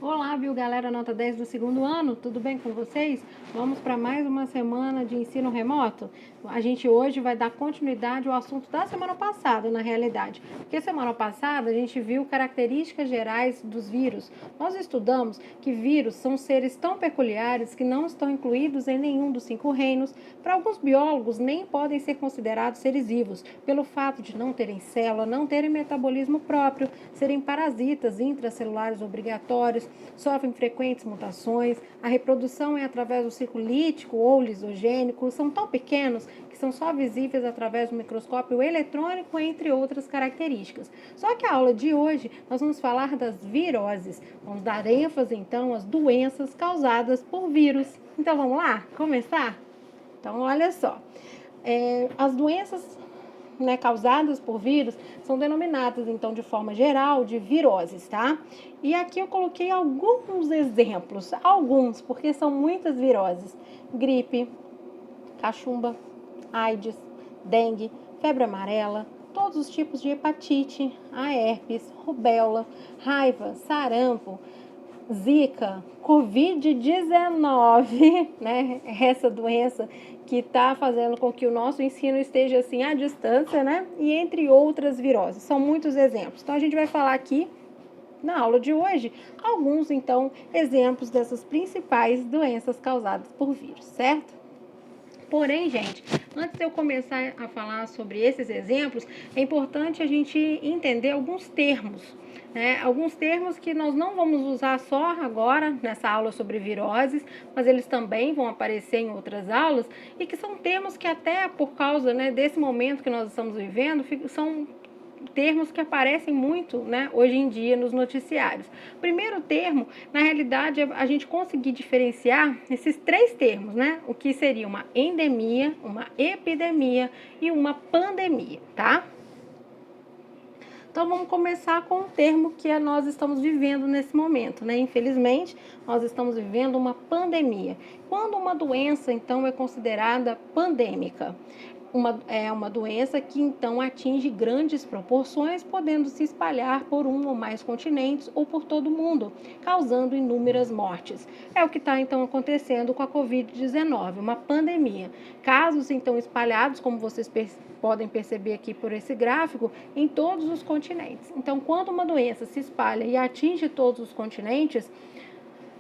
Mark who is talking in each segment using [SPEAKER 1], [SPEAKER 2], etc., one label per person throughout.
[SPEAKER 1] Olá, viu, galera, nota 10 do segundo ano, tudo bem com vocês? Vamos para mais uma semana de ensino remoto? A gente hoje vai dar continuidade ao assunto da semana passada, na realidade. Porque semana passada a gente viu características gerais dos vírus. Nós estudamos que vírus são seres tão peculiares que não estão incluídos em nenhum dos 5 reinos. Para alguns biólogos, nem podem ser considerados seres vivos, pelo fato de não terem célula, não terem metabolismo próprio, serem parasitas intracelulares obrigatórios, sofrem frequentes mutações, a reprodução é através do ciclo lítico ou lisogênico, são tão pequenos que são só visíveis através do microscópio eletrônico, entre outras características. Só que a aula de hoje nós vamos falar das viroses, vamos dar ênfase então às doenças causadas por vírus. Então vamos lá? Começar? Então olha só, as doenças causadas por vírus são denominadas, então, de forma geral, de viroses, tá? E aqui eu coloquei alguns exemplos, porque são muitas viroses. Gripe, cachumba, AIDS, dengue, febre amarela, todos os tipos de hepatite, a herpes, rubéola, raiva, sarampo, Zika, Covid-19, né? Essa doença que está fazendo com que o nosso ensino esteja assim à distância, né? E entre outras viroses. São muitos exemplos. Então a gente vai falar aqui na aula de hoje alguns então exemplos dessas principais doenças causadas por vírus, certo? Porém, gente, antes de eu começar a falar sobre esses exemplos, é importante a gente entender alguns termos, né? Alguns termos que nós não vamos usar só agora nessa aula sobre viroses, mas eles também vão aparecer em outras aulas e que são termos que até por causa, né, desse momento que nós estamos vivendo, são termos que aparecem muito, né, hoje em dia nos noticiários. O primeiro termo, na realidade, é a gente conseguir diferenciar esses 3 termos, né? O que seria uma endemia, uma epidemia e uma pandemia, tá? Então vamos começar com o termo que nós estamos vivendo nesse momento, né? Infelizmente, nós estamos vivendo uma pandemia. Quando uma doença, então, é considerada pandêmica? É uma doença que então atinge grandes proporções, podendo se espalhar por um ou mais continentes ou por todo o mundo, causando inúmeras mortes. É o que está então acontecendo com a Covid-19, uma pandemia. Casos então espalhados, como vocês podem perceber aqui por esse gráfico, em todos os continentes. Então, quando uma doença se espalha e atinge todos os continentes,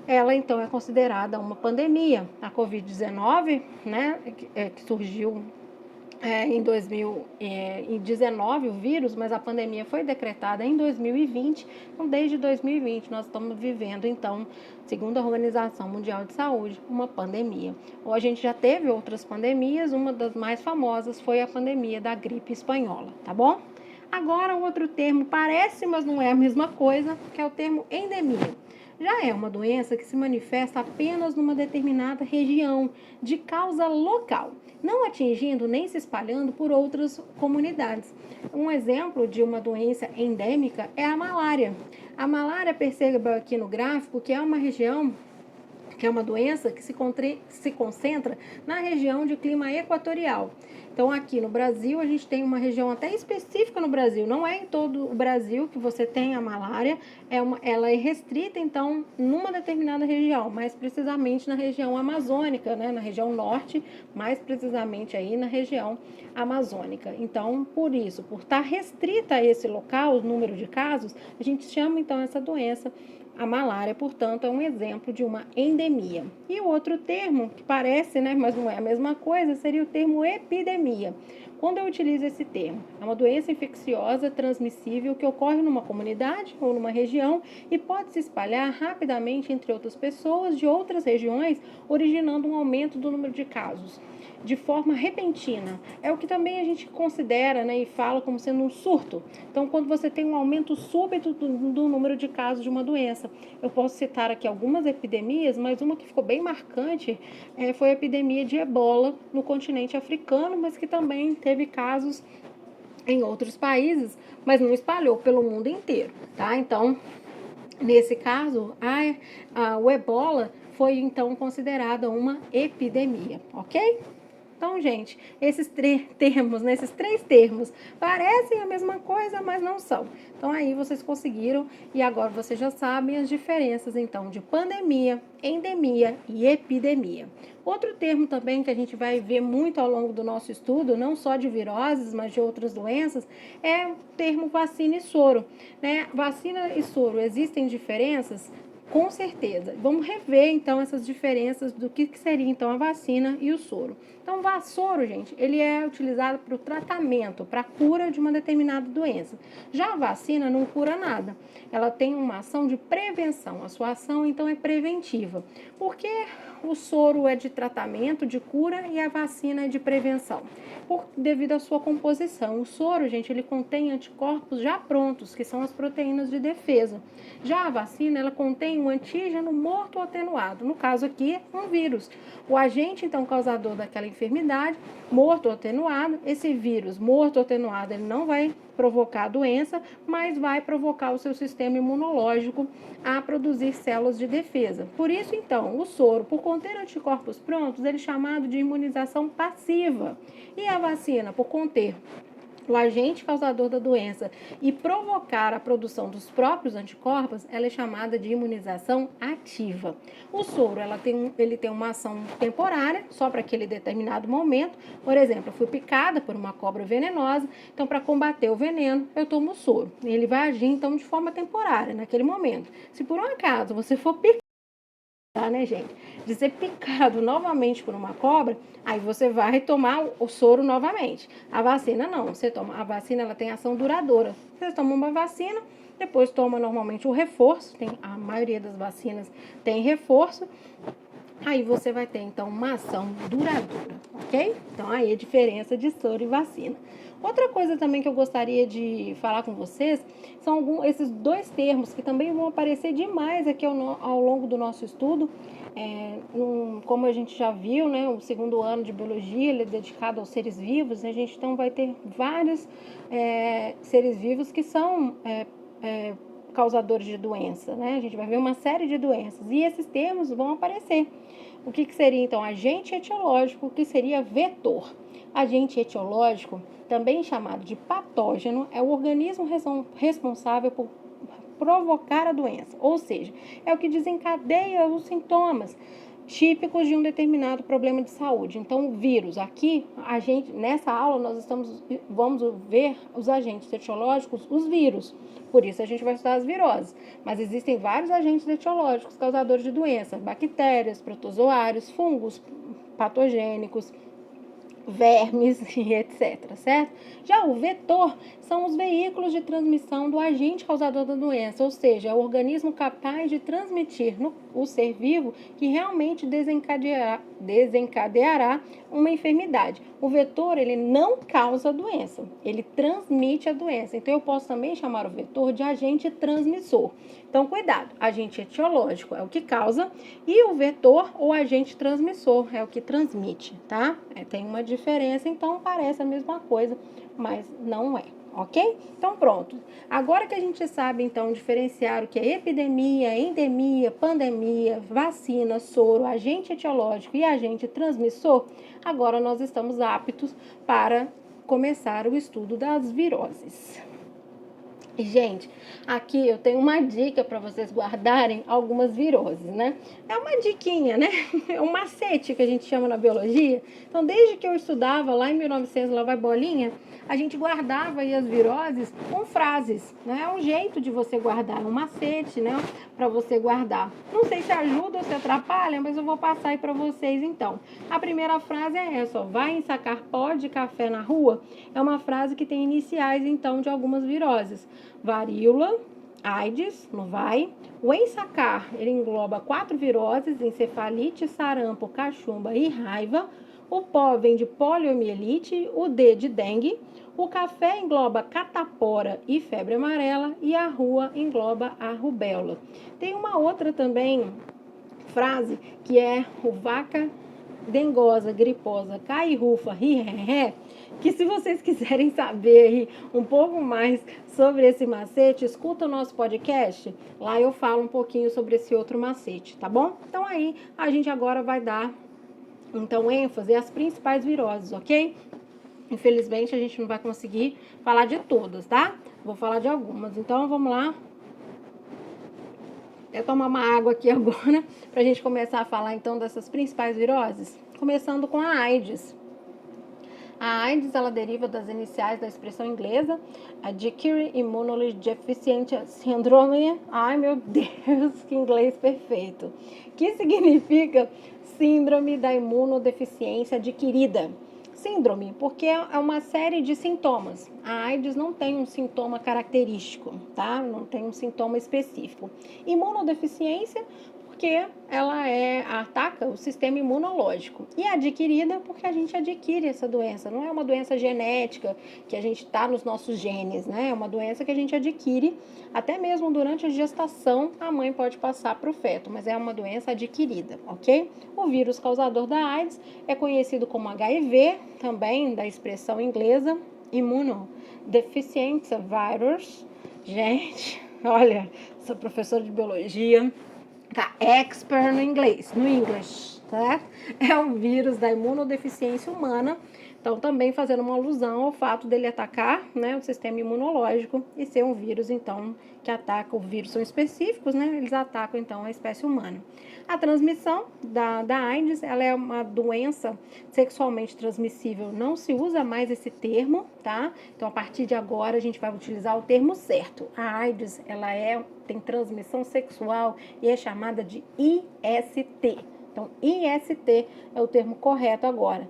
[SPEAKER 1] ela então é considerada uma pandemia. A Covid-19, né, que surgiu em 2019 o vírus, mas a pandemia foi decretada em 2020. Então, desde 2020 nós estamos vivendo, então, segundo a Organização Mundial de Saúde, uma pandemia. Ou a gente já teve outras pandemias, uma das mais famosas foi a pandemia da gripe espanhola, tá bom? Agora, o outro termo parece, mas não é a mesma coisa, que é o termo endemia. Já é uma doença que se manifesta apenas numa determinada região, de causa local, não atingindo nem se espalhando por outras comunidades. Um exemplo de uma doença endêmica é a malária. A malária, perceba aqui no gráfico, que é uma região, que é uma doença que se concentra na região de clima equatorial. Então, aqui no Brasil, a gente tem uma região até específica no Brasil. Não é em todo o Brasil que você tem a malária. Ela é restrita, então, numa determinada região, mais precisamente na região amazônica, né? Na região norte, mais precisamente aí na região amazônica. Então, por isso, por estar restrita a esse local, o número de casos, a gente chama, então, essa doença. A malária, portanto, é um exemplo de uma endemia. E o outro termo, que parece, né, mas não é a mesma coisa, seria o termo epidemia. Quando eu utilizo esse termo, é uma doença infecciosa transmissível que ocorre numa comunidade ou numa região e pode se espalhar rapidamente entre outras pessoas de outras regiões, originando um aumento do número de casos de forma repentina. É o que também a gente considera, né, e fala como sendo um surto. Então, quando você tem um aumento súbito do número de casos de uma doença. Eu posso citar aqui algumas epidemias, mas uma que ficou bem marcante foi a epidemia de ebola no continente africano, mas que também teve casos em outros países, mas não espalhou pelo mundo inteiro, tá? Então, nesse caso, o ebola foi então considerada uma epidemia, ok? Então, gente, esses termos, né, esses 3 termos parecem a mesma coisa, mas não são. Então, aí vocês conseguiram e agora vocês já sabem as diferenças, então, de pandemia, endemia e epidemia. Outro termo também que a gente vai ver muito ao longo do nosso estudo, não só de viroses, mas de outras doenças, é o termo vacina e soro, né? Vacina e soro, existem diferenças? Com certeza. Vamos rever, então, essas diferenças do que seria, então, a vacina e o soro. Então, o soro, gente, ele é utilizado para o tratamento, para a cura de uma determinada doença. Já a vacina não cura nada. Ela tem uma ação de prevenção. A sua ação, então, é preventiva. Porque o soro é de tratamento, de cura, e a vacina é de prevenção. Devido à sua composição. O soro, gente, ele contém anticorpos já prontos, que são as proteínas de defesa. Já a vacina, ela contém um antígeno morto ou atenuado, no caso aqui, um vírus. O agente, então, causador daquela enfermidade, morto ou atenuado, esse vírus morto ou atenuado, ele não vai provocar a doença, mas vai provocar o seu sistema imunológico a produzir células de defesa. Por isso, então, o soro, por conter anticorpos prontos, ele é chamado de imunização passiva. E a vacina, por conter o agente causador da doença e provocar a produção dos próprios anticorpos, ela é chamada de imunização ativa. O soro, ele tem uma ação temporária, só para aquele determinado momento. Por exemplo, eu fui picada por uma cobra venenosa, então para combater o veneno, eu tomo soro. Ele vai agir, então, de forma temporária, naquele momento. Se por um acaso você for picado, né, gente, de ser picado novamente por uma cobra, aí você vai tomar o soro novamente. A vacina não, a vacina, ela tem ação duradoura. Você toma uma vacina, depois toma normalmente o reforço, a maioria das vacinas tem reforço, aí você vai ter então uma ação duradoura, ok? Então aí a diferença de soro e vacina. Outra coisa também que eu gostaria de falar com vocês são esses 2 termos que também vão aparecer demais aqui ao longo do nosso estudo. Como a gente já viu, né, o 2º ano de biologia, ele é dedicado aos seres vivos, a gente então vai ter vários seres vivos que são causadores de doença, né? A gente vai ver uma série de doenças e esses termos vão aparecer. O que seria, então, agente etiológico, o que seria vetor? Agente etiológico, também chamado de patógeno, é o organismo responsável por provocar a doença, ou seja, é o que desencadeia os sintomas típicos de um determinado problema de saúde. Então, o vírus, aqui, nessa aula, vamos ver os agentes etiológicos, os vírus. Por isso, a gente vai estudar as viroses. Mas existem vários agentes etiológicos causadores de doença: bactérias, protozoários, fungos patogênicos, vermes e etc, certo? Já o vetor são os veículos de transmissão do agente causador da doença, ou seja, é o organismo capaz de transmitir o ser vivo que realmente desencadeará uma enfermidade. O vetor, ele não causa a doença, ele transmite a doença. Então, eu posso também chamar o vetor de agente transmissor. Então, cuidado, agente etiológico é o que causa e o vetor ou agente transmissor é o que transmite, tá? Tem uma diferença, então parece a mesma coisa, mas não é, ok? Então, pronto. Agora que a gente sabe, então, diferenciar o que é epidemia, endemia, pandemia, vacina, soro, agente etiológico e agente transmissor, agora nós estamos aptos para começar o estudo das viroses. Gente, aqui eu tenho uma dica para vocês guardarem algumas viroses, né? É uma diquinha, né? É um macete que a gente chama na biologia. Então, desde que eu estudava lá em 1900, lá vai bolinha, a gente guardava aí as viroses com frases, né? É um jeito de você guardar, um macete, né? Para você guardar. Não sei se ajuda ou se atrapalha, mas eu vou passar aí para vocês então. A primeira frase é essa, ó: vai ensacar pó de café na rua? É uma frase que tem iniciais, então, de algumas viroses. Varíola, AIDS, não vai. O ensacar, ele engloba 4 viroses: encefalite, sarampo, cachumba e raiva. O pó vem de poliomielite, o D de dengue. O café engloba catapora e febre amarela e a rua engloba a rubéola. Tem uma outra também frase que é o vaca dengosa, griposa, cai, rufa, ri, ré, que se vocês quiserem saber aí um pouco mais sobre esse macete, escuta o nosso podcast, lá eu falo um pouquinho sobre esse outro macete, tá bom? Então aí a gente agora vai dar Então, ênfase as principais viroses, ok? Infelizmente, a gente não vai conseguir falar de todas, tá? Vou falar de algumas. Então, vamos lá. Eu tomar uma água aqui agora pra gente começar a falar, então, dessas principais viroses. Começando com a AIDS. A AIDS, ela deriva das iniciais da expressão inglesa Adquire Immunodeficiency Syndrome. Ai, meu Deus, que inglês perfeito. Que significa síndrome da imunodeficiência adquirida. Síndrome, porque é uma série de sintomas. A AIDS não tem um sintoma característico, tá? Não tem um sintoma específico. Imunodeficiência, porque ela ataca o sistema imunológico. E adquirida porque a gente adquire essa doença. Não é uma doença genética que a gente está nos nossos genes, né? É uma doença que a gente adquire até mesmo durante a gestação. A mãe pode passar para o feto, mas é uma doença adquirida, ok? O vírus causador da AIDS é conhecido como HIV, também da expressão inglesa Immunodeficiency Virus. Gente, olha, sou professora de biologia. Tá, expert no inglês, no English, tá? É um vírus da imunodeficiência humana, então também fazendo uma alusão ao fato dele atacar, né, o sistema imunológico e ser um vírus, então, que ataca, os vírus são específicos, né, eles atacam, então, a espécie humana. A transmissão da AIDS, ela é uma doença sexualmente transmissível, não se usa mais esse termo, tá? Então, a partir de agora, a gente vai utilizar o termo certo. A AIDS, ela tem transmissão sexual e é chamada de IST. Então, IST é o termo correto agora.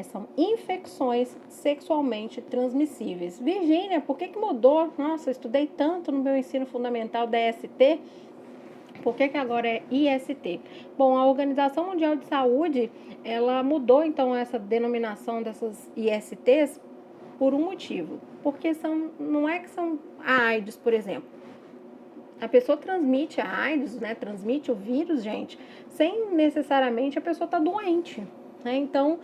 [SPEAKER 1] São infecções sexualmente transmissíveis. Virgínia, por que mudou? Nossa, eu estudei tanto no meu ensino fundamental da ST. Por que agora é IST? Bom, a Organização Mundial de Saúde, ela mudou então essa denominação dessas ISTs por um motivo. Porque não é que são a AIDS, por exemplo. A pessoa transmite a AIDS, né? Transmite o vírus, gente, sem necessariamente a pessoa estar doente, né? Então,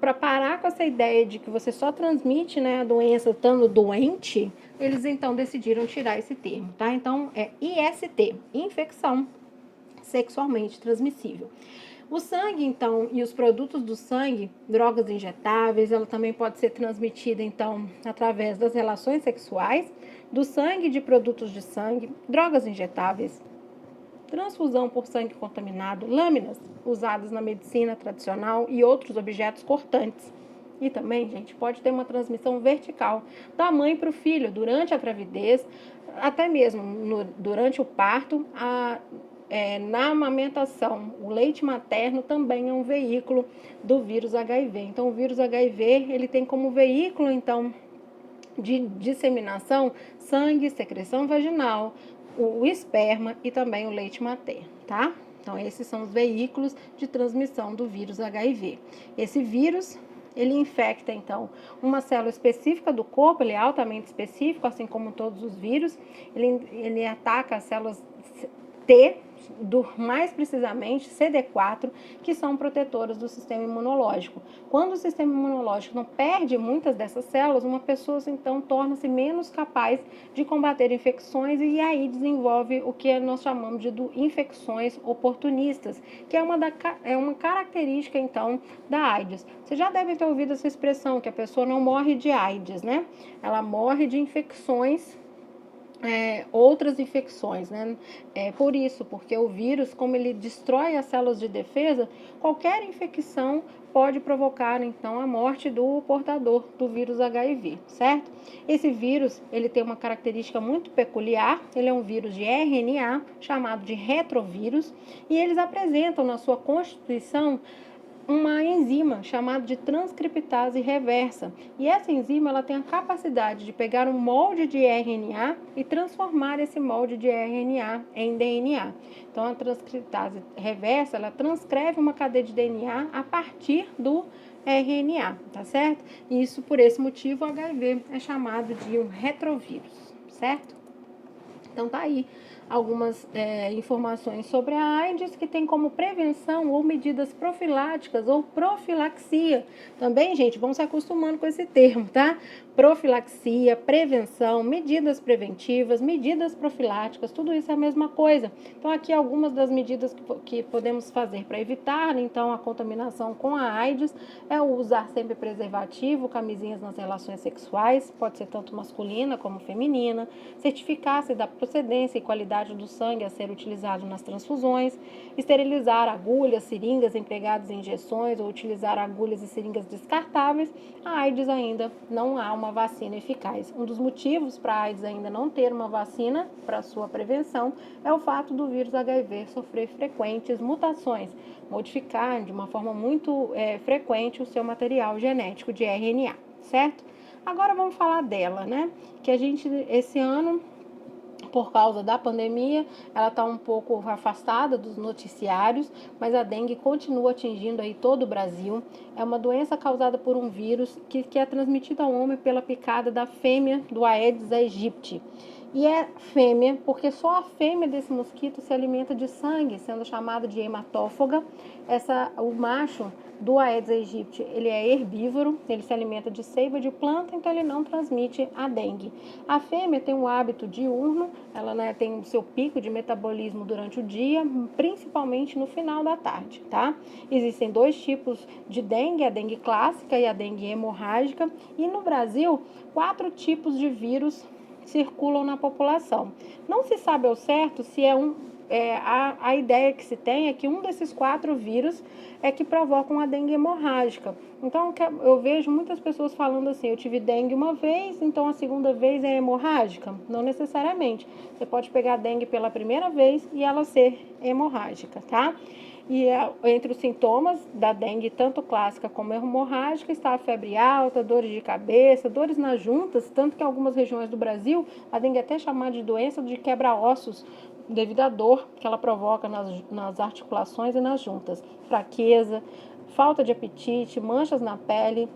[SPEAKER 1] para parar com essa ideia de que você só transmite, né, a doença estando doente, eles então decidiram tirar esse termo, tá? Então, é IST, infecção sexualmente transmissível. O sangue, então, e os produtos do sangue, drogas injetáveis, ela também pode ser transmitida, então, através das relações sexuais, do sangue, de produtos de sangue, drogas injetáveis, transfusão por sangue contaminado, lâminas usadas na medicina tradicional e outros objetos cortantes. E também, gente, pode ter uma transmissão vertical da mãe para o filho durante a gravidez, até mesmo durante o parto, na amamentação. O leite materno também é um veículo do vírus HIV. Então, o vírus HIV, ele tem como veículo, então, de disseminação, sangue, secreção vaginal, o esperma e também o leite materno, tá? Então, esses são os veículos de transmissão do vírus HIV. Esse vírus, ele infecta, então, uma célula específica do corpo, ele é altamente específico, assim como todos os vírus, ele ataca as células T, mais precisamente CD4, que são protetoras do sistema imunológico. Quando o sistema imunológico não perde muitas dessas células, uma pessoa então torna-se menos capaz de combater infecções e aí desenvolve o que nós chamamos de infecções oportunistas, que é uma característica então da AIDS. Você já deve ter ouvido essa expressão, que a pessoa não morre de AIDS, né? Ela morre de infecções, outras infecções, né? Por isso, porque o vírus, como ele destrói as células de defesa, qualquer infecção pode provocar, então, a morte do portador do vírus HIV, certo? Esse vírus, ele tem uma característica muito peculiar, ele é um vírus de RNA, chamado de retrovírus, e eles apresentam na sua constituição uma enzima chamada de transcriptase reversa. E essa enzima, ela tem a capacidade de pegar um molde de RNA e transformar esse molde de RNA em DNA. Então, a transcriptase reversa, ela transcreve uma cadeia de DNA a partir do RNA, tá certo? E isso, por esse motivo, o HIV é chamado de um retrovírus, certo? Então, tá aí algumas informações sobre a AIDS, que tem como prevenção ou medidas profiláticas ou profilaxia. Também, gente, vamos se acostumando com esse termo, tá? Profilaxia, prevenção, medidas preventivas, medidas profiláticas, tudo isso é a mesma coisa. Então, aqui algumas das medidas que podemos fazer para evitar, então, a contaminação com a AIDS é o usar sempre preservativo, camisinhas nas relações sexuais, pode ser tanto masculina como feminina, certificar-se da procedência e qualidade do sangue a ser utilizado nas transfusões, esterilizar agulhas, seringas empregadas em injeções ou utilizar agulhas e seringas descartáveis. A AIDS ainda não há uma vacina eficaz. Um dos motivos para a AIDS ainda não ter uma vacina para sua prevenção é o fato do vírus HIV sofrer frequentes mutações, modificar de uma forma muito frequente o seu material genético de RNA, certo? Agora vamos falar dela, né? Que a gente, esse ano, por causa da pandemia, ela está um pouco afastada dos noticiários, mas a dengue continua atingindo aí todo o Brasil. É uma doença causada por um vírus que é transmitido ao homem pela picada da fêmea do Aedes aegypti. E é fêmea porque só a fêmea desse mosquito se alimenta de sangue, sendo chamada de hematófaga. O macho do Aedes aegypti, ele é herbívoro, ele se alimenta de seiva de planta, então ele não transmite a dengue. A fêmea tem um hábito diurno, ela tem o seu pico de metabolismo durante o dia, principalmente no final da tarde, tá? Existem 2 tipos de dengue, a dengue clássica e a dengue hemorrágica, e no Brasil, 4 tipos de vírus circulam na população. Não se sabe ao certo se a ideia que se tem é que um desses 4 vírus é que provocam a dengue hemorrágica. Então, eu vejo muitas pessoas falando assim, eu tive dengue uma vez, então a segunda vez é hemorrágica. Não necessariamente. Você pode pegar a dengue pela primeira vez e ela ser hemorrágica, tá? E entre os sintomas da dengue, tanto clássica como hemorrágica, está a febre alta, dores de cabeça, dores nas juntas, tanto que em algumas regiões do Brasil, a dengue é até chamada de doença de quebra-ossos, devido à dor que ela provoca nas articulações e nas juntas. Fraqueza, falta de apetite, manchas na pele,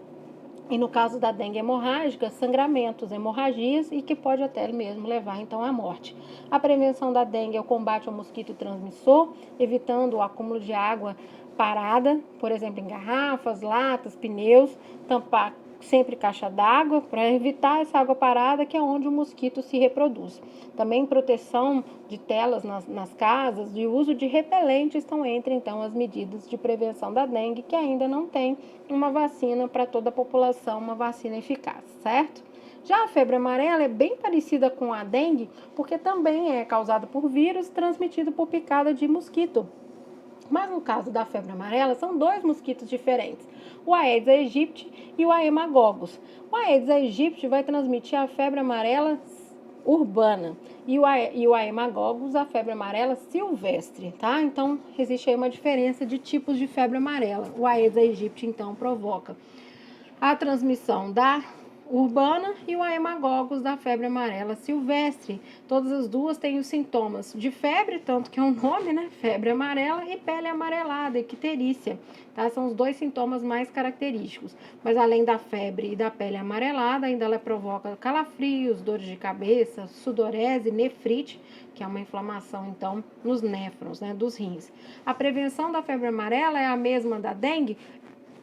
[SPEAKER 1] e no caso da dengue hemorrágica, sangramentos, hemorragias e que pode até mesmo levar então à morte. A prevenção da dengue é o combate ao mosquito transmissor, evitando o acúmulo de água parada, por exemplo, em garrafas, latas, pneus, tampar sempre caixa d'água para evitar essa água parada, que é onde o mosquito se reproduz. Também proteção de telas nas casas e uso de repelente estão entre então as medidas de prevenção da dengue, que ainda não tem uma vacina para toda a população, uma vacina eficaz, certo? Já a febre amarela é bem parecida com a dengue, porque também é causada por vírus transmitido por picada de mosquito. Mas no caso da febre amarela, são 2 mosquitos diferentes, o Aedes aegypti e o Haemococcus. O Aedes aegypti vai transmitir a febre amarela urbana e o Haemococcus a febre amarela silvestre, tá? Então, existe aí uma diferença de tipos de febre amarela. O Aedes aegypti, então, provoca a transmissão da urbana e o Haemococcus da febre amarela silvestre. Todas as duas têm os sintomas de febre, tanto que é um nome, né? Febre amarela e pele amarelada, icterícia, tá? São os 2 sintomas mais característicos. Mas além da febre e da pele amarelada, ainda ela provoca calafrios, dores de cabeça, sudorese, nefrite, que é uma inflamação, então, nos néfrons, né, dos rins. A prevenção da febre amarela é a mesma da dengue,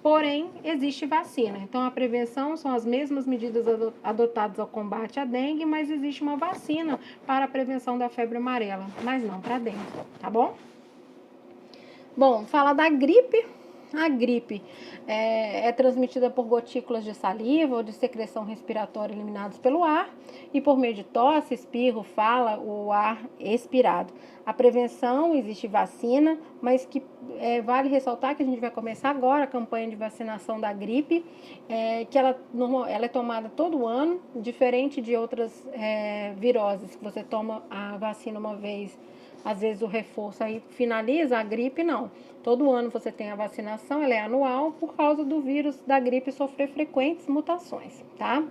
[SPEAKER 1] porém, existe vacina. Então, a prevenção são as mesmas medidas adotadas ao combate à dengue, mas existe uma vacina para a prevenção da febre amarela, mas não para a dengue, tá bom? Bom, fala da gripe. A gripe é transmitida por gotículas de saliva ou de secreção respiratória eliminadas pelo ar e por meio de tosse, espirro, fala ou ar expirado. A prevenção, existe vacina, mas que vale ressaltar que a gente vai começar agora a campanha de vacinação da gripe, que ela é tomada todo ano, diferente de outras viroses, que você toma a vacina uma vez, às vezes o reforço aí finaliza, a gripe não. Todo ano você tem a vacinação, ela é anual, por causa do vírus da gripe sofrer frequentes mutações, tá?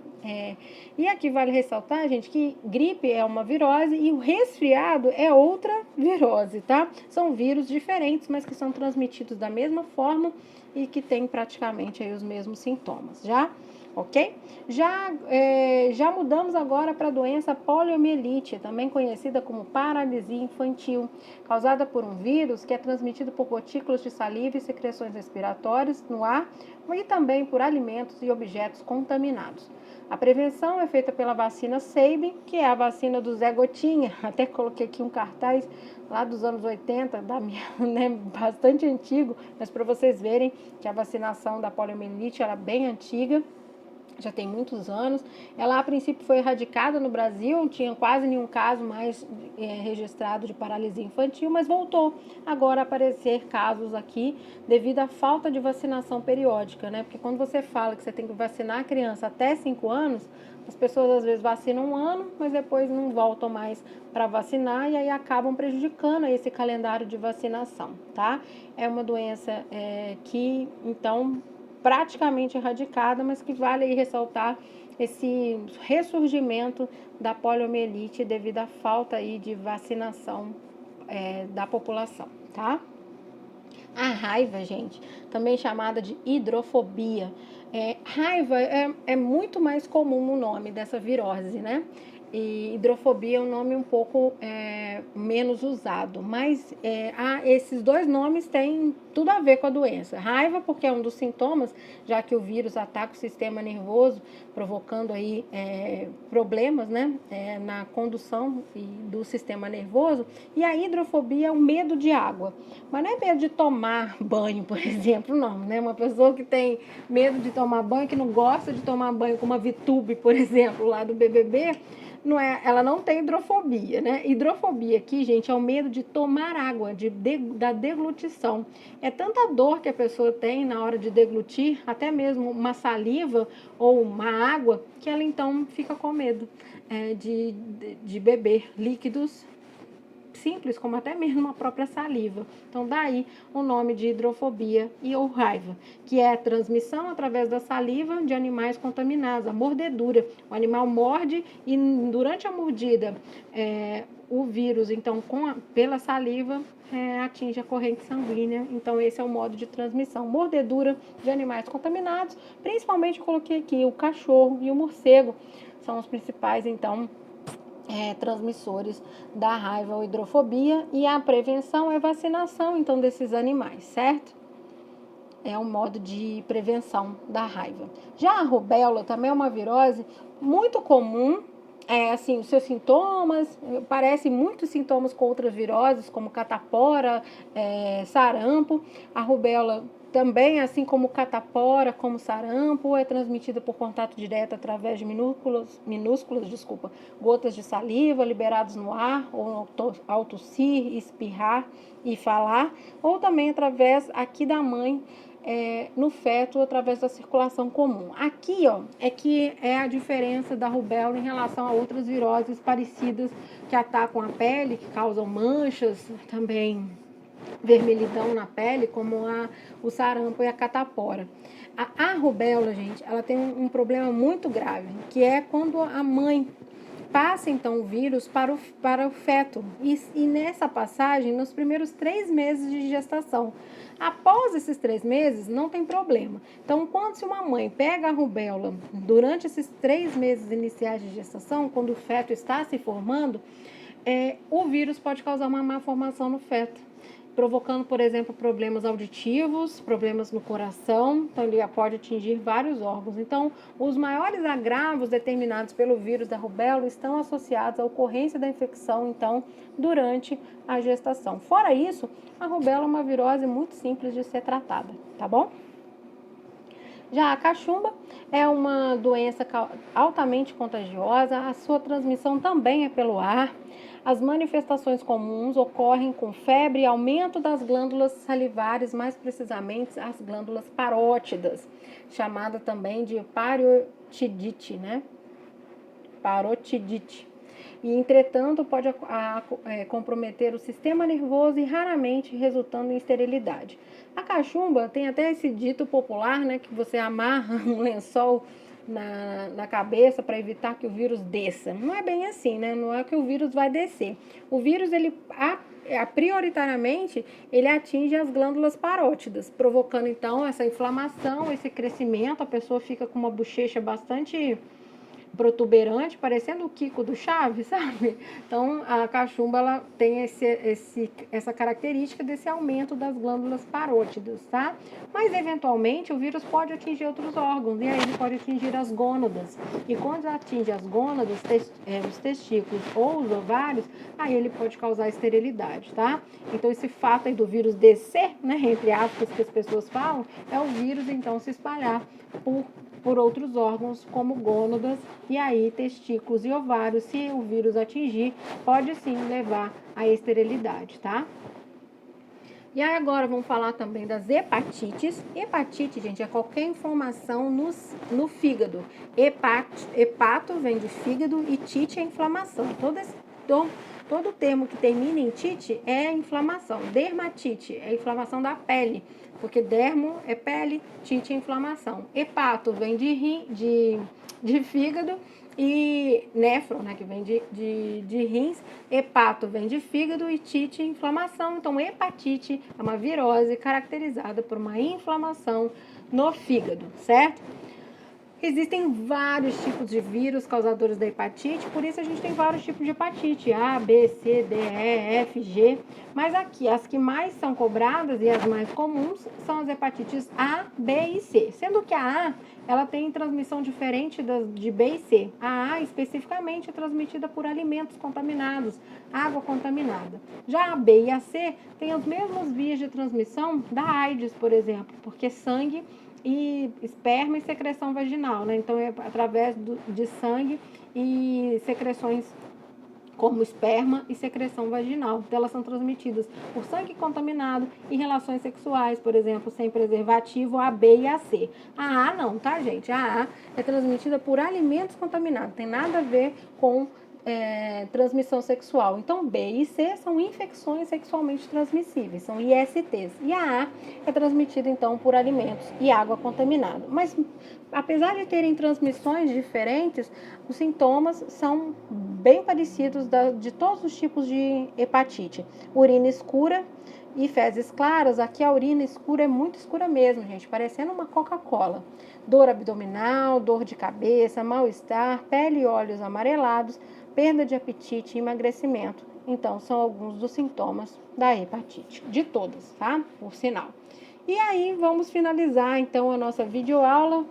[SPEAKER 1] E aqui vale ressaltar, gente, que gripe é uma virose e o resfriado é outra virose, tá? São vírus diferentes, mas que são transmitidos da mesma forma e que têm praticamente aí os mesmos sintomas, já? ok? Já mudamos agora para a doença poliomielite, também conhecida como paralisia infantil, causada por um vírus que é transmitido por gotículas de saliva e secreções respiratórias no ar e também por alimentos e objetos contaminados. A prevenção é feita pela vacina Sabin, que é a vacina do Zé Gotinha. Até coloquei aqui um cartaz lá dos anos 80, né, bastante antigo, mas para vocês verem que a vacinação da poliomielite era bem antiga. Já tem muitos anos. Ela, a princípio, foi erradicada no Brasil, não tinha quase nenhum caso mais registrado de paralisia infantil, mas voltou agora a aparecer casos aqui devido à falta de vacinação periódica, né? Porque quando você fala que você tem que vacinar a criança até 5 anos, as pessoas às vezes vacinam um ano, mas depois não voltam mais para vacinar e aí acabam prejudicando esse calendário de vacinação, tá? É uma doença que, então, praticamente erradicada, mas que vale aí ressaltar esse ressurgimento da poliomielite devido à falta aí de vacinação da população, tá? A raiva, gente, também chamada de hidrofobia. Raiva é muito mais comum o nome dessa virose, né? E hidrofobia é um nome um pouco menos usado, mas esses dois nomes têm tudo a ver com a doença. Raiva porque é um dos sintomas, já que o vírus ataca o sistema nervoso, provocando aí problemas, né, na condução do sistema nervoso. E a hidrofobia é o medo de água, mas não é medo de tomar banho, por exemplo, não, né? Uma pessoa que tem medo de tomar banho, que não gosta de tomar banho com uma VTube, por exemplo, lá do BBB, ela não tem hidrofobia, né? Hidrofobia aqui, gente, é o medo de tomar água, da deglutição. É tanta dor que a pessoa tem na hora de deglutir, até mesmo uma saliva ou uma água, que ela então fica com medo de beber líquidos simples, como até mesmo a própria saliva. Então, daí o nome de hidrofobia ou raiva, que é a transmissão através da saliva de animais contaminados, a mordedura. O animal morde e durante a mordida, o vírus, então, pela saliva, atinge a corrente sanguínea. Então, esse é o modo de transmissão. Mordedura de animais contaminados, principalmente coloquei aqui o cachorro e o morcego, são os principais, então, transmissores da raiva ou hidrofobia, e a prevenção é vacinação, então, desses animais, certo? É um modo de prevenção da raiva. Já a rubéola também é uma virose muito comum, assim, os seus sintomas parecem muitos sintomas com outras viroses, como catapora, sarampo. A rubéola também, assim como catapora, como sarampo, é transmitida por contato direto através de minúsculas gotas de saliva liberados no ar, ou ao tossir, espirrar e falar, ou também através aqui da mãe, no feto, através da circulação comum. Aqui, ó, que é a diferença da rubéola em relação a outras viroses parecidas que atacam a pele, que causam manchas, também vermelhidão na pele, como o sarampo e a catapora. A rubéola, gente, ela tem um problema muito grave, que é quando a mãe passa, então, o vírus para o feto. E nessa passagem, nos primeiros 3 meses de gestação. Após esses 3 meses, não tem problema. Então, se uma mãe pega a rubéola durante esses 3 meses iniciais de gestação, quando o feto está se formando, o vírus pode causar uma malformação no feto, provocando, por exemplo, problemas auditivos, problemas no coração. Então, ele pode atingir vários órgãos. Então, os maiores agravos determinados pelo vírus da rubéola estão associados à ocorrência da infecção, então, durante a gestação. Fora isso, a rubéola é uma virose muito simples de ser tratada, tá bom? Já a cachumba é uma doença altamente contagiosa, a sua transmissão também é pelo ar. As manifestações comuns ocorrem com febre e aumento das glândulas salivares, mais precisamente as glândulas parótidas, chamada também de parotidite, né? Parotidite. E, entretanto, pode comprometer o sistema nervoso e raramente resultando em esterilidade. A cachumba tem até esse dito popular, né, que você amarra um lençol na cabeça para evitar que o vírus desça. Não é bem assim, né? Não é que o vírus vai descer. O vírus, prioritariamente, ele atinge as glândulas parótidas, provocando então essa inflamação, esse crescimento, a pessoa fica com uma bochecha bastante protuberante, parecendo o Kiko do Chaves, sabe? Então, a cachumba, ela tem essa característica desse aumento das glândulas parótidas, tá? Mas, eventualmente, o vírus pode atingir outros órgãos, e aí ele pode atingir as gônadas. E quando atinge as gônadas, os testículos ou os ovários, aí ele pode causar esterilidade, tá? Então, esse fato aí do vírus descer, né, entre aspas, que as pessoas falam, é o vírus, então, se espalhar por outros órgãos, como gônadas, e aí testículos e ovários. Se o vírus atingir, pode sim levar à esterilidade, tá? E aí agora vamos falar também das hepatites. Hepatite, gente, é qualquer inflamação no fígado. Hepato vem de fígado e tite é inflamação. Todo termo que termina em tite é inflamação. Dermatite é inflamação da pele, porque dermo é pele, tite é inflamação. Hepato vem de fígado e néfron, né, que vem de rins. Hepato vem de fígado e tite, inflamação. Então, hepatite é uma virose caracterizada por uma inflamação no fígado, certo? Existem vários tipos de vírus causadores da hepatite, por isso a gente tem vários tipos de hepatite, A, B, C, D, E, F, G. Mas aqui, as que mais são cobradas e as mais comuns são as hepatites A, B e C. Sendo que a ela tem transmissão diferente de B e C. A especificamente é transmitida por alimentos contaminados, água contaminada. Já a B e a C têm as mesmas vias de transmissão da AIDS, por exemplo, porque sangue e esperma e secreção vaginal, né? Então, é através de sangue e secreções como esperma e secreção vaginal. Então, elas são transmitidas por sangue contaminado e relações sexuais, por exemplo, sem preservativo, a B e a C. A não, tá, gente? A é transmitida por alimentos contaminados, tem nada a ver com transmissão sexual. Então, B e C são infecções sexualmente transmissíveis, são ISTs. E a é transmitida, então, por alimentos e água contaminada. Mas, apesar de terem transmissões diferentes, os sintomas são bem parecidos de todos os tipos de hepatite. Urina escura e fezes claras. Aqui a urina escura é muito escura mesmo, gente, parecendo uma Coca-Cola. Dor abdominal, dor de cabeça, mal-estar, pele e olhos amarelados, perda de apetite e emagrecimento. Então, são alguns dos sintomas da hepatite, de todas, tá? Por sinal. E aí, vamos finalizar, então, a nossa videoaula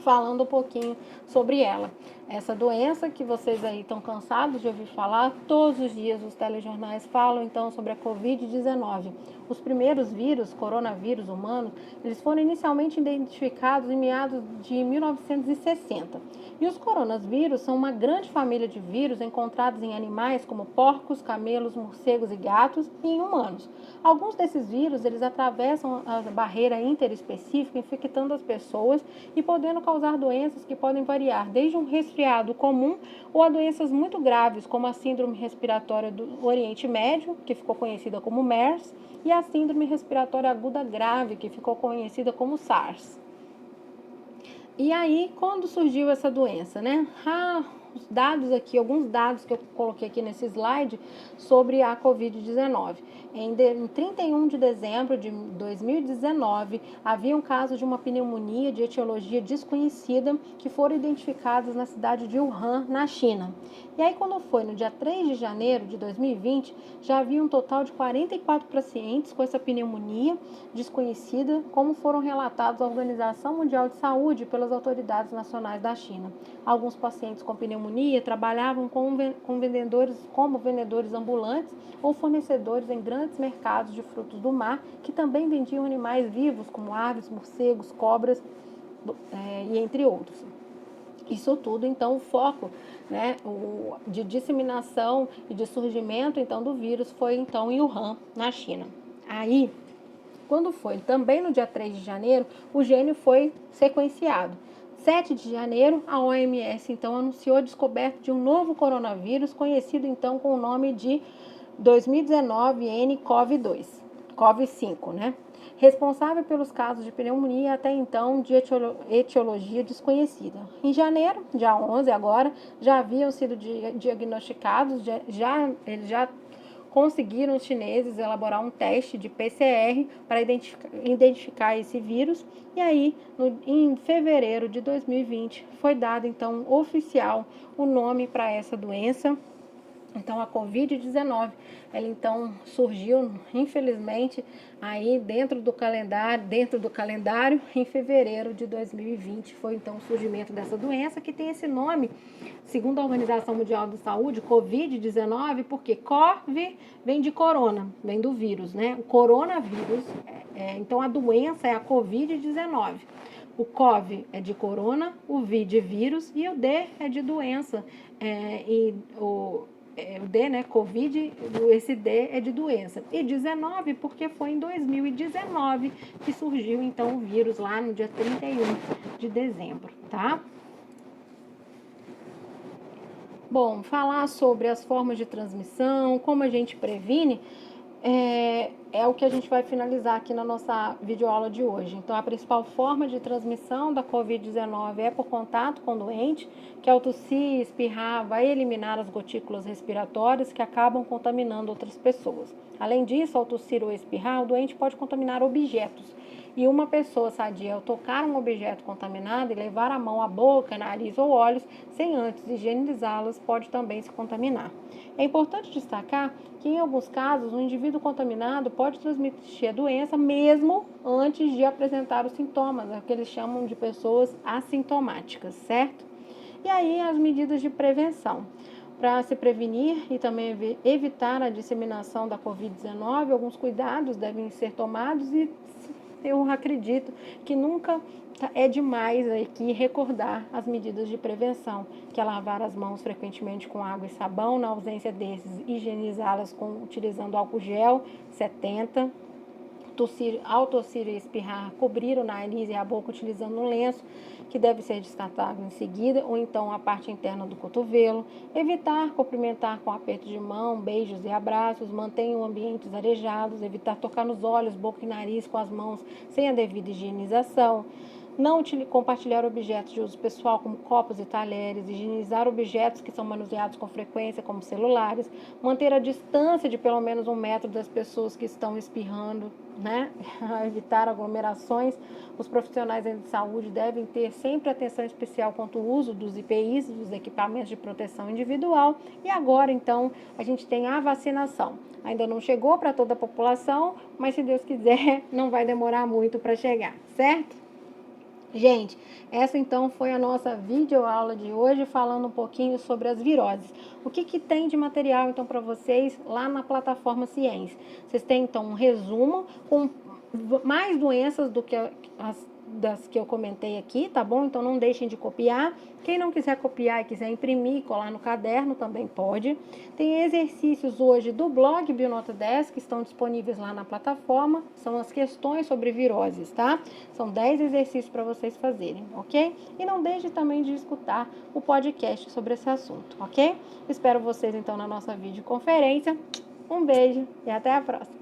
[SPEAKER 1] falando um pouquinho sobre ela. Essa doença que vocês aí estão cansados de ouvir falar, todos os dias os telejornais falam então sobre a Covid-19. Os primeiros vírus, coronavírus humanos, eles foram inicialmente identificados em meados de 1960. E os coronavírus são uma grande família de vírus encontrados em animais como porcos, camelos, morcegos e gatos e em humanos. Alguns desses vírus, eles atravessam a barreira interespecífica, infectando as pessoas e podendo causar doenças que podem variar desde um resfriado comum ou a doenças muito graves, como a síndrome respiratória do Oriente Médio, que ficou conhecida como MERS, e a síndrome respiratória aguda grave, que ficou conhecida como SARS. E aí, quando surgiu essa doença, né? Os dados aqui, alguns dados que eu coloquei aqui nesse slide sobre a Covid-19. Em 31 de dezembro de 2019, havia um caso de uma pneumonia de etiologia desconhecida que foram identificados na cidade de Wuhan, na China. E aí, quando foi no dia 3 de janeiro de 2020, já havia um total de 44 pacientes com essa pneumonia desconhecida, como foram relatados à Organização Mundial de Saúde pelas autoridades nacionais da China. Alguns pacientes com pneumonia trabalhavam como vendedores ambulantes ou fornecedores em grandes mercados de frutos do mar, que também vendiam animais vivos, como aves, morcegos, cobras, e entre outros. Isso tudo, então, o foco, né, de disseminação e de surgimento, então, do vírus foi, então, em Wuhan, na China. Aí, quando foi também no dia 3 de janeiro, o gene foi sequenciado. 7 de janeiro, a OMS, então, anunciou a descoberta de um novo coronavírus, conhecido, então, com o nome de 2019 nCoV2, CoV5, né? Responsável pelos casos de pneumonia até então de etiologia desconhecida. Em janeiro, dia 11 agora, já haviam sido diagnosticados, eles já conseguiram os chineses elaborar um teste de PCR para identificar esse vírus. E aí, em fevereiro de 2020, foi dado então oficial o nome para essa doença. Então, a Covid-19, ela então surgiu, infelizmente, aí dentro do calendário, em fevereiro de 2020, foi então o surgimento dessa doença, que tem esse nome, segundo a Organização Mundial da Saúde, Covid-19, porque COV vem de corona, vem do vírus, né? O coronavírus, então a doença é a Covid-19. O COV é de corona, o V de vírus e o D é de doença. O D, né, Covid, esse D é de doença. E 19 porque foi em 2019 que surgiu então o vírus lá no dia 31 de dezembro, tá? Bom, falar sobre as formas de transmissão, como a gente previne, é o que a gente vai finalizar aqui na nossa videoaula de hoje. Então, a principal forma de transmissão da Covid-19 é por contato com o doente, que ao tossir, espirrar, vai eliminar as gotículas respiratórias que acabam contaminando outras pessoas. Além disso, ao tossir ou espirrar, o doente pode contaminar objetos. E uma pessoa sadia, ao tocar um objeto contaminado e levar a mão à boca, nariz ou olhos, sem antes higienizá-las, pode também se contaminar. É importante destacar que, em alguns casos, o indivíduo contaminado pode transmitir a doença mesmo antes de apresentar os sintomas, é o que eles chamam de pessoas assintomáticas, certo? E aí, as medidas de prevenção. Para se prevenir e também evitar a disseminação da Covid-19, alguns cuidados devem ser tomados e eu acredito que nunca é demais aqui recordar as medidas de prevenção, que é lavar as mãos frequentemente com água e sabão, na ausência desses, higienizá-las utilizando álcool gel 70, ao tossir e espirrar, cobrir o nariz e a boca utilizando um lenço, que deve ser descartado em seguida, ou então a parte interna do cotovelo. Evitar cumprimentar com aperto de mão, beijos e abraços. Mantenham ambientes arejados. Evitar tocar nos olhos, boca e nariz com as mãos sem a devida higienização. Não compartilhar objetos de uso pessoal, como copos e talheres, higienizar objetos que são manuseados com frequência, como celulares, manter a distância de pelo menos 1 metro das pessoas que estão espirrando, né? Evitar aglomerações. Os profissionais de saúde devem ter sempre atenção especial quanto ao uso dos EPIs, dos equipamentos de proteção individual. E agora, então, a gente tem a vacinação. Ainda não chegou para toda a população, mas se Deus quiser, não vai demorar muito para chegar, certo? Gente, essa então foi a nossa videoaula de hoje, falando um pouquinho sobre as viroses. O que tem de material então para vocês lá na plataforma Ciência? Vocês têm então um resumo com mais doenças do que das que eu comentei aqui, tá bom? Então não deixem de copiar. Quem não quiser copiar e quiser imprimir e colar no caderno também pode. Tem exercícios hoje do blog Bionota 10 que estão disponíveis lá na plataforma. São as questões sobre viroses, tá? São 10 exercícios para vocês fazerem, ok? E não deixe também de escutar o podcast sobre esse assunto, ok? Espero vocês então na nossa videoconferência. Um beijo e até a próxima.